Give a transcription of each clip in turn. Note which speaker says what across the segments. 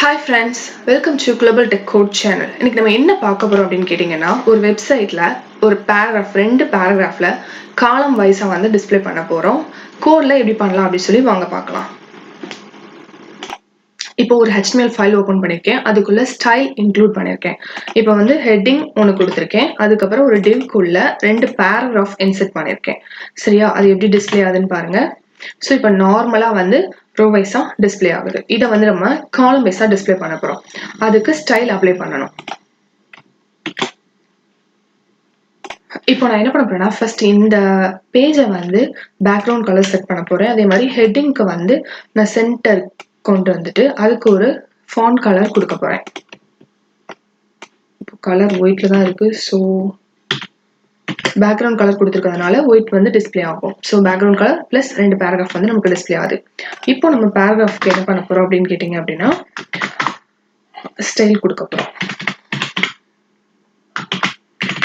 Speaker 1: Hi friends, welcome to Global Tech Code channel. இன்னைக்கு நம்ம என்ன பார்க்க போறோம் அப்படின்னு கேட்டிங்கன்னா, ஒரு வெப்சைட்ல ஒரு ரெண்டு பேராகிராஃப்ல காலம் வைஸா வந்து டிஸ்ப்ளே பண்ண போறோம். கோட்ல எப்படி பண்ணலாம் அப்படின்னு சொல்லி வாங்க பார்க்கலாம். இப்போ ஒரு HTML ஃபைல் ஓபன் பண்ணிருக்கேன். அதுக்குள்ள ஸ்டைல் இன்க்ளூட் பண்ணிருக்கேன். இப்போ வந்து ஹெட்டிங் ஒன்னு கொடுத்திருக்கேன். அதுக்கப்புறம் ஒரு divக்குள்ள ரெண்டு பேராகிராஃப் இன்சர்ட் பண்ணிருக்கேன். சரியா? அது எப்படி டிஸ்ப்ளே ஆகுதுன்னு பாருங்க. ஸோ இப்போ நார்மலா வந்து ரோ வைஸா டிஸ்ப்ளே ஆகுது. இதை வந்து நம்ம காலம் வைஸா டிஸ்ப்ளே பண்ண போறோம். அதுக்கு ஸ்டைல் அப்ளை பண்ணணும். இப்போ நான் என்ன பண்ண போறேன்னா, ஃபர்ஸ்ட் இந்த பேஜை வந்து பேக்ரவுண்ட் கலர் செட் பண்ண போறேன். அதே மாதிரி ஹெட்டிங்க்கு வந்து நான் சென்டர் கொண்டு வந்துட்டு அதுக்கு ஒரு ஃபாண்ட் கலர் கொடுக்க போறேன். இப்போ கலர் ஒயிட்ல தான் இருக்கு. ஸோ பேக்ரவுண்ட் கலர் கொடுத்துருக்கிறதுனால ஒயிட் வந்து டிஸ்ப்ளே ஆகும். ஸோ பேக்ரவுண்ட் கலர் பிளஸ் ரெண்டு பேராகிராஃப் வந்து நமக்கு டிஸ்ப்ளே ஆகுது. இப்போ நம்ம பேராகிராஃப்க்கு என்ன பண்ண போறோம் அப்படின்னு கேட்டிங்க அப்படின்னா, ஸ்டைல் கொடுக்க போறோம்.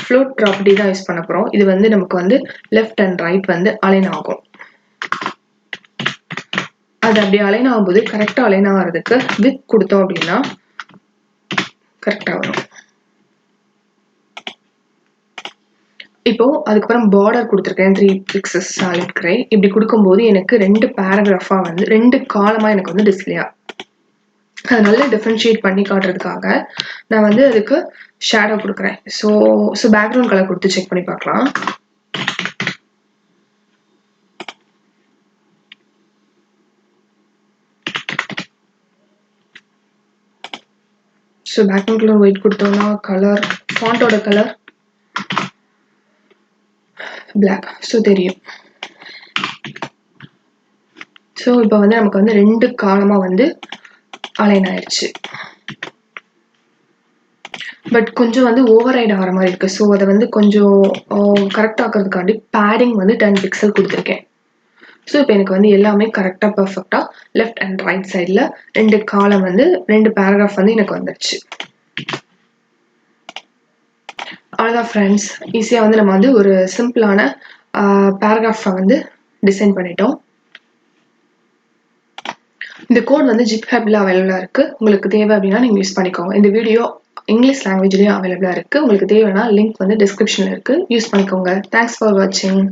Speaker 1: ஃப்ளோட் ப்ராப்பர்ட்டி தான் யூஸ் பண்ண போறோம். இது வந்து நமக்கு வந்து லெஃப்ட் அண்ட் ரைட் வந்து அலைன் ஆகும். அது அப்படி அலைன் ஆகும்போது கரெக்டா அலைன் ஆகிறதுக்கு வித் கொடுத்தோம் அப்படின்னா கரெக்டா வரும். இப்போ அதுக்கப்புறம் பார்டர் கொடுத்துருக்கேன் 3 pixels சாலிட் கிரே. இப்படி கொடுக்கும்போது எனக்கு ரெண்டு பேராகிராஃபா வந்து ரெண்டு காலமா எனக்கு வந்து டிஸ்ப்ளே ஆகும். அதை நல்லா டிஃபரன்ஷியேட் பண்ணி காட்டுறதுக்காக நான் வந்து அதுக்கு ஷேடோ கொடுக்குறேன். ஸோ பேக்ரவுண்ட் கலர் கொடுத்து செக் பண்ணி பார்க்கலாம். ஸோ பேக்ரவுண்ட் கலர் ஒயிட் கொடுத்தோம்னா கலர் ஃபாண்டோட கலர் பிளாக். ஸோ தெரியும். ஸோ இப்போ வந்து நமக்கு வந்து ரெண்டு காலமா வந்து அலைன் ஆயிடுச்சு. பட் கொஞ்சம் வந்து ஓவர் ரைட் ஆகிற மாதிரி இருக்கு. ஸோ அதை வந்து கொஞ்சம் கரெக்ட் ஆக்கிறதுக்காண்டி பேடிங் வந்து 10 பிக்சல் கொடுத்துருக்கேன். ஸோ இப்போ எனக்கு வந்து எல்லாமே கரெக்டாக பர்ஃபெக்டாக லெஃப்ட் அண்ட் ரைட் சைடில் ரெண்டு காலம் வந்து ரெண்டு பேராகிராஃப் வந்து எனக்கு வந்துடுச்சு. அவ்வளோதான் ஃப்ரெண்ட்ஸ், ஈஸியாக வந்து நம்ம வந்து ஒரு சிம்பிளான பேராகிராஃபை வந்து டிசைன் பண்ணிட்டோம். இந்த கோட் வந்து GitHubல அவைலபிளாக இருக்குது. உங்களுக்கு தேவை அப்படின்னா நீங்கள் யூஸ் பண்ணிக்கோங்க. இந்த வீடியோ இங்கிலீஷ் லாங்குவேஜ்லேயும் அவைலபிளாக இருக்குது. உங்களுக்கு தேவைன்னா லிங்க் வந்து டிஸ்கிரிப்ஷனில் இருக்குது. யூஸ் பண்ணிக்கோங்க. தேங்க்ஸ் ஃபார் வாட்சிங்.